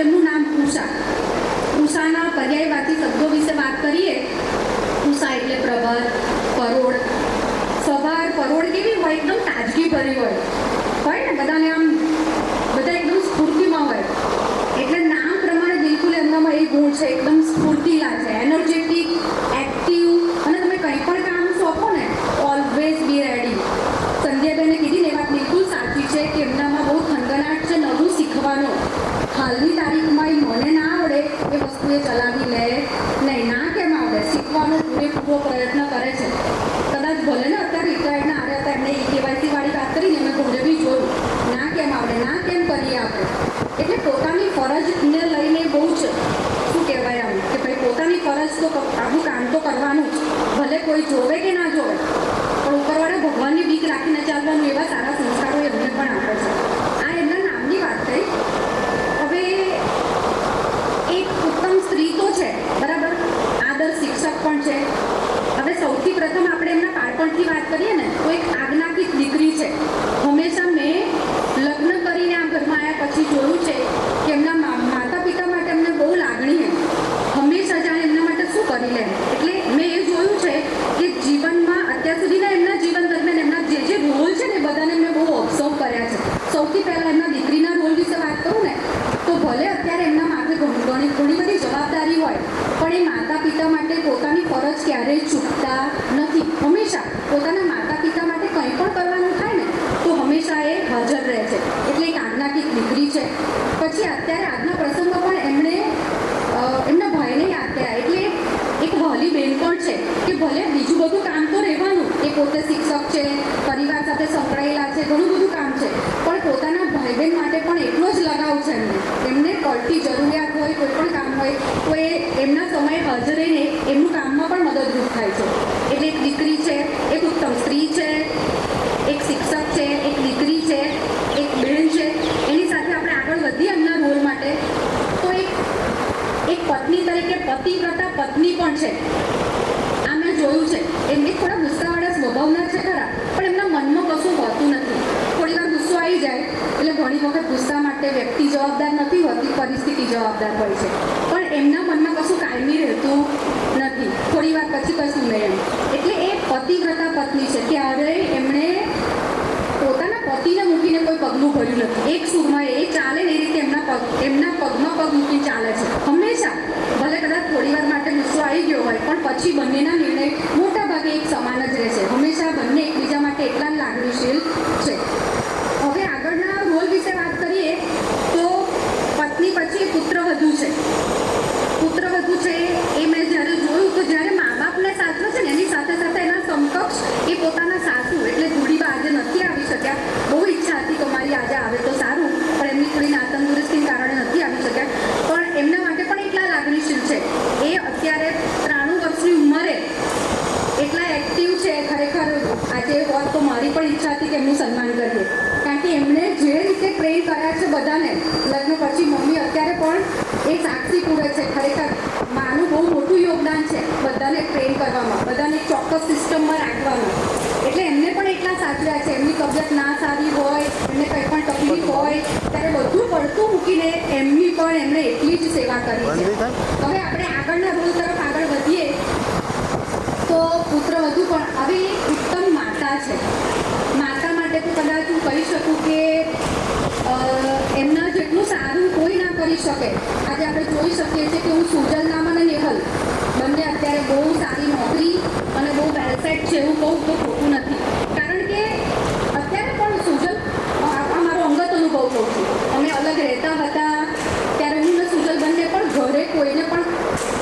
એમનું નામ ઉષા. ઉષાના પર્યાયવાચી શબ્દો વિશે વાત કરીએ. ઉષા એટલે પ્રભાત, પરોળ. સવાર પરોળ કેવી હોય? એકદમ તાજગી ભરી હોય ને, બધાને આમ બધા એકદમ સ્ફૂર્તિમાં હોય. એટલે નામ પ્રમાણે બિલકુલ એમનામાં એ ગુણ છે, એકદમ સ્ફૂર્તિલા છે, એનર્જેટિક, એક્ટિવ, અને તમે કંઈ પણ કામ સોંપો ને ઓલવેઝ બી રેડી. સંધ્યાબેને કીધી ને એ વાત બિલકુલ સાચી છે કે એમનામાં બહુ થનગનાટ છે નવું શીખવાનો. હાલની તારીખમાં મને ના આવડે એ વસ્તુ એ ચલાવી લે નહીં. ના કેમ આવડે? શીખવાનો પૂરેપૂરો પ્રયત્ન કરે છે. કદાચ ભલે ને અત્યારે રિટાયર્ડના આવ્યા હતા એમને કેવાયસી વાળી વાત કરીને એમને તમને બી જોયું. ના કેમ આવડે? ના કેમ કરીએ આપણે? એટલે પોતાની ફરજને લઈને બહુ જ શું કહેવાય આમ કે ભાઈ પોતાની ફરજ તો આપણું કામ તો કરવાનું જ, ભલે કોઈ જોવે કે ના જોવે, પણ ઉપરવાળા ભગવાનની બીક રાખીને ચાલવાનું. એવા સારા સંસ્કારો એમને પણ આપે છે. આ એમના નામની વાત થઈ. હવે એક ઉત્તમ સ્ત્રી તો છે, બરાબર, આદર્શ શિક્ષક પણ છે. હવે સૌથી પ્રથમ આપણે એમના બાળપણથી વાત કરીએ ને તો એક આજ્ઞાકીત દીકરી છે. હંમેશા મેં લગ્ન કરીને આ ઘરમાં આવ્યા પછી જોયું છે કે એમના માતા પિતા માટે એમને બહુ લાગણી એમ હંમેશા જાણે એમના માટે શું કરી લે. એટલે મેં એ જોયું છે કે જીવનમાં અત્યાર સુધીના એમના જીવન દરમિયાન એમના જે રોલ છે ને બધાને મેં બહુ ઓબ્ઝર્વ કર્યા છે. સૌથી પહેલાં એમના દીકરીના રોલ વિશે વાત કરું ને તો ભલે અત્યારે એમના માથે ઘણી બધી જવાબદારી હોય, પણ એ માતા પિતા માટે પોતાની ફરજ ક્યારેય ચૂકતા નથી. હંમેશા પોતાના માતા પિતા માટે કંઈ પણ કરવાનું થાય ને તો હંમેશા એ હાજર રહે છે. એટલે એક આજ્ઞાકીત દીકરી છે. પછી અત્યારે આજના પ્રસંગમાં પણ એમણે એમના ભાઈને યાદ કર્યા. એટલે એક વહાલી બેન પણ છે કે ભલે બીજું બધું કામ તો રહેવાનું, એ પોતે શિક્ષક છે, પરિવાર સાથે સંકળાયેલા છે, ઘણું બધું કામ છે, પણ પોતાના ભાઈ બહેન માટે પણ એટલો જ લગાવ છે એમને પડતી જરૂરિયાત હોય, કોઈ પણ કામ હોય તો એ એમના સમયે હાજર રહીને એમનું કામમાં પણ મદદરૂપ થાય છે. એટલે એક દીકરી છે, એક ઉત્તમ સ્ત્રી છે, એક શિક્ષક છે, એક દીકરી છે, એક બહેન છે. એની સાથે આપણે આગળ વધીએ એમના રોલ માટે તો એક પત્ની તરીકે પતિવ્રતા પત્ની પણ છે. આ મેં જોયું છે. એમને થોડા ગુસ્સાવાળા સ્વભાવના છે ખરા, પણ એમના મનમાં કશું હોતું નથી. થોડી વાર ગુસ્સો આવી જાય એટલે ઘણી વખત ગુસ્સા માટે વ્યક્તિ જવાબદાર નથી હોતી, પરિસ્થિતિ જવાબદાર હોય છે, પણ એમના મનમાં કશું કાયમી રહેતું નથી. થોડી વાર પછી કશું નહીં એમ. એટલે એ પતિવ્રતા પત્ની છે. ક્યારેય એમણે પોતાના પતિને મૂકીને કોઈ પગલું ભર્યું નથી. એક સુરમાં એ ચાલે ને એ રીતે એમના પગમાં પગ મૂકી ચાલે છે હંમેશા. ભલે કદાચ થોડી વાર માટે ગુસ્સો આવી ગયો હોય પણ પછી બંનેના નિર્ણય મોટા ભાગે એક સમાન જ રહેશે. હંમેશા બંને એકબીજા માટે એટલા લાગણીશીલ છે. હવે આગળના રોલ વિશે વાત કરીએ તો પત્ની પછી પુત્રવધુ છે. પુત્રવધુ છે એ મેં જ્યારે જોયું તો જ્યારે મા બાપને સાચવે છે ને એની સાથે સાથે એના સમકક્ષ એ પોતાના સાસુ એટલે ધૂળીબા આજે નથી આવી શક્યા. બહુ ઈચ્છા હતી કે મારી આજે આવે તો સારું, પણ એમની થોડી નાતંદુરસ્તીને કારણે નથી આવી શક્યા. પણ એમના માટે પણ એટલા લાગણીશીલ છે. એ અત્યારે 93 વર્ષની ઉંમરે એટલા એક્ટિવ છે. ખરેખર આજે હોત તો મારી પણ ઈચ્છા હતી કે એમનું સન્માન કરીએ, કારણ કે એમણે જે રીતે ટ્રેન કર્યા છે બધાને લગ્ન પછી. મમ્મી અત્યારે પણ એ સાક્ષી પૂરે છે. ખરેખર માનું બહુ મોટું યોગદાન છે બધાને ટ્રેન કરવામાં, બધાને ચોક્કસ સિસ્ટમમાં રાખવામાં. એટલે એમને પણ એટલા સાચવ્યા છે. એમની તબિયત ના સારી હોય, એમને કંઈ પણ તકલીફ હોય ત્યારે બધું પડતું મૂકીને એમની પણ એમણે એટલી જ સેવા કરી છે. હવે આપણે આગળના રોલ તરફ આગળ વધીએ તો પુત્રવધુ પણ હવે ઉત્તમ માતા છે. માતા માટે તો કદાચ હું કહી શકું કે એમના જેટલું સારું કોઈ ના કરી શકે. આજે આપણે જોઈ શકીએ છીએ કે હું સુજલ નામ અને નેહલ બંને અત્યારે બહુ સારી નોકરી અને બહુ વેલસેટ છે એવું કહું તો ખોટું નથી. કારણ કે અત્યારે પણ સુજલ, આ મારો અંગત અનુભવ કહું છું, અમે અલગ રહેતા હતા ત્યારે હું ને સુજલ બંને પણ ઘરે કોઈને પણ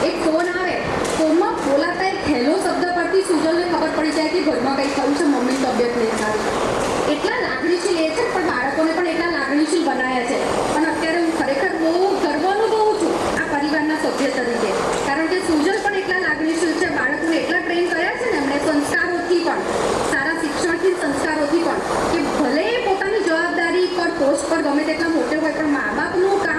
એક ફોન આવે, ફોનમાં બોલાતા એક હેલો શબ્દ પરથી સુજલને ખબર પડી જાય કે ઘરમાં કંઈ થયું છે, મમ્મીની તબિયત નહીં સારી. એટલા લાગણીશીલ એ છે, પણ બાળકોને પણ એટલા લાગણીશીલ બનાવ્યા છે. અને અત્યારે હું ખરેખર બહુ ગર્વ અનુભવું છું આ પરિવારના સભ્ય તરીકે, કારણ કે સુજલ પણ એટલા લાગણીશીલ છે. બાળકોને એટલા ટ્રેન કર્યા છે ને એમણે સંસ્કારોથી પણ, સારા શિક્ષણથી સંસ્કારોથી પણ, કે ભલે પોતાની જવાબદારી પર પોસ્ટ પર ગમે તેટલા મોટે હોય પણ મા બાપનું કામ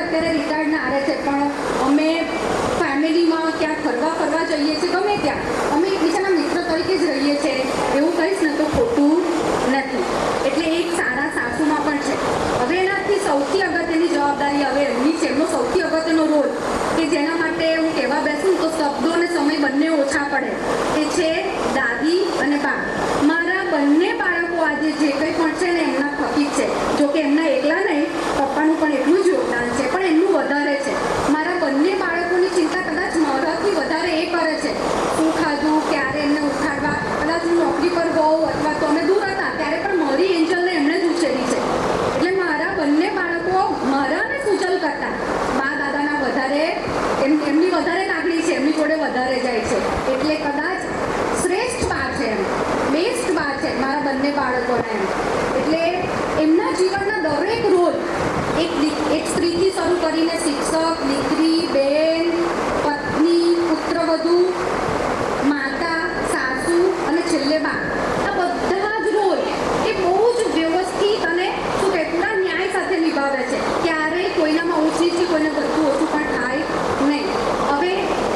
અત્યારે રિટાયર્ડના આરે છે, પણ અમે ફેમિલીમાં ક્યાં ફરવા જઈએ છીએ, ગમે ત્યાં અમે એકબીજાના મિત્ર તરીકે જ રહીએ છીએ. એવું કહીશ ને તો ખોટું નથી. એટલે એક સારા સાસુમાં પણ છે. હવે એનાથી સૌથી અગત્યની જવાબદારી હવે એમની છે, એમનો સૌથી અગત્યનો રોલ કે જેના માટે હું કહેવા બેસું તો શબ્દો અને સમય બંને ઓછા પડે, એ છે દાદી અને બા. મારા બંને બાળકો આજે જે કંઈ પણ છે ને એમના થકી જ છે. જોકે એમના એકલા નહીં, પપ્પાનું પણ એટલું જ યોગદાન છે, પણ એમનું વધારે છે. મારા બંને બાળકોની ચિંતા કદાચ મારાથી વધારે એ કરે છે. શું ખાધું, ક્યારે એમને ઉઠાડવા. કદાચ હું નોકરી પર હોઉં અથવા તો અમે દૂર હતા ત્યારે પણ મારી એન્જલને એમણે જ ઉછેરી છે. એટલે મારા બંને બાળકો મારાને સૂચલ કરતા બા દાદાના વધારે એમની વધારે લાગણી છે, એમની જોડે વધારે જાય છે. એટલે કદાચ શ્રેષ્ઠ બા છે, એમ બેસ્ટ બા છે મારા બંને બાળકોને એમ. એટલે એમના જીવનના દરેક રોલ એક સ્ત્રીથી શરૂ કરીને શિક્ષક, દીકરી, બેન, પત્ની, પુત્રવધુ, માતા, સાસુ અને છેલ્લે બા, આ બધા જ રોલ એ બહુ જ વ્યવસ્થિત અને શું કહે પૂરા ન્યાય સાથે નિભાવે છે. ક્યારેય કોઈનામાં ઓછી નીચી, કોઈને બધું ઓછું પણ થાય નહીં. હવે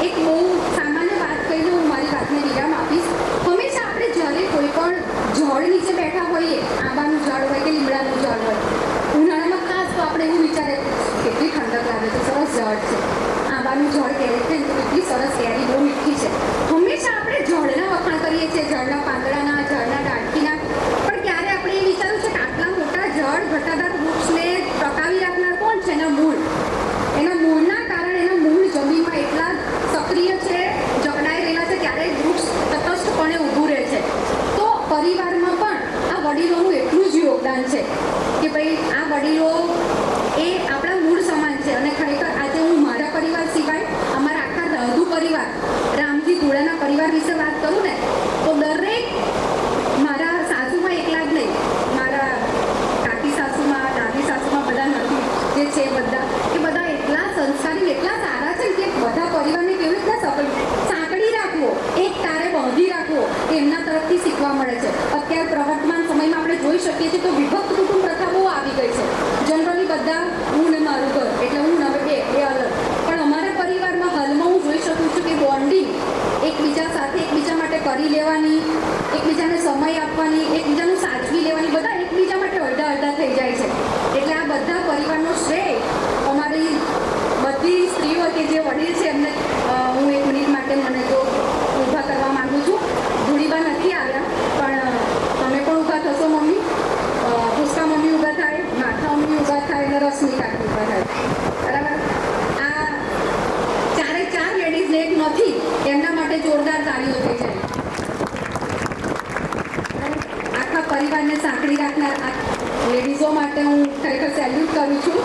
એક બહુ સામાન્ય વાત કહીને હું મારી વાતને વિરામ આપીશ. હંમેશા આપણે જ્યારે કોઈ પણ ઝાડ નીચે બેઠા હોઈએ, આંબાનું ઝાડ હોય કે લીમડાનું ઝાડ હોય, ઉનાળામાં ખાસ તો આપણે એવું વિચારે કેટલી ઠંડક લાગે છે, સરસ ઝાડ છે. આંબાનું ઝાડ કેરી છે તો કેટલી સરસ કેરી, બહુ મીઠી છે. હંમેશા આપણે ઝાડના વખાણ કરીએ છીએ, ઝાડના પાંદડાના, ઝાડના ડાળખીના. પણ ક્યારે આપણે એ વિચાર્યું છે કે આટલા મોટા ઝાડ ઘટાદાર વૃક્ષને ટકાવી રાખનાર કોણ છે? એના મૂળ. એના મૂળના કારણે એના મૂળ જમીનમાં એટલા સક્રિય છે, જકડાઈ રહેલા છે, ત્યારે વૃક્ષ તટસ્થપણે ઊભું રહે છે. તો પરિવારમાં પણ આ વડીલોનું એટલું જ યોગદાન છે કે ભાઈ આ વડીલો એ આપણા મૂળ સમાન છે. અને ખરેખર આજે હું મારા પરિવાર સિવાય અમારા આખા રાધુ પરિવાર, રામજી ધોળાના પરિવાર વિશે વાત કરું ને તો દરેક મારા સાસુમાં એકલા જ નહીં, મારા કાકી સાસુમાં, દાદી સાસુમાં બધા નથી જે છે બધા, એ બધા એટલા સંસ્કારી, એટલા સારા છે કે બધા પરિવારને કેવી રીતના સાંકળી રાખવો, એક તારે બાંધી રાખવો, એમના તરફથી શીખવા મળે છે. અત્યારે પ્રવર્તમાન સમયમાં આપણે જોઈ શકીએ છીએ તો વિભક્ત કુટુંબ પ્રથા બહુ આવી ગઈ છે. જનરલી બધા હું ને મારું ઘર, એટલે હું ને બે એ અલગ. પણ અમારા પરિવારમાં હાલમાં હું જોઈ શકું છું કે બોન્ડિંગ એકબીજા સાથે એકબીજા માટે કરી લેવાની, એકબીજાને સમય આપવાની, એકબીજાનું સાચવી લેવાની, બધા એકબીજા માટે અડધા થઈ જાય છે. એટલે આ બધા પરિવારનો શ્રેય અમારી બધી સ્ત્રીઓ કે જે વડીલ છે એમને હું એક મિનિટ માટે મને તો ઊભા કરવા માંગુ છું. ધૂળીબા નથી આવ્યા પણ તમે પણ ઊભા થશો મમ્મી, પુષ્પા મમ્મી ઊભા થાય, માથા મમ્મી ઊભા થાય અને રશ્મિ કાકી ઊભા થાય. બરાબર? આ ચારે ચાર લેડીઝ એક નથી, એમના માટે જોરદાર તાળીઓ થઈ જાય. આખા પરિવારને સાંકળી રાખનાર આ લેડીઝો માટે હું ખરેખર સેલ્યુટ કરું છું.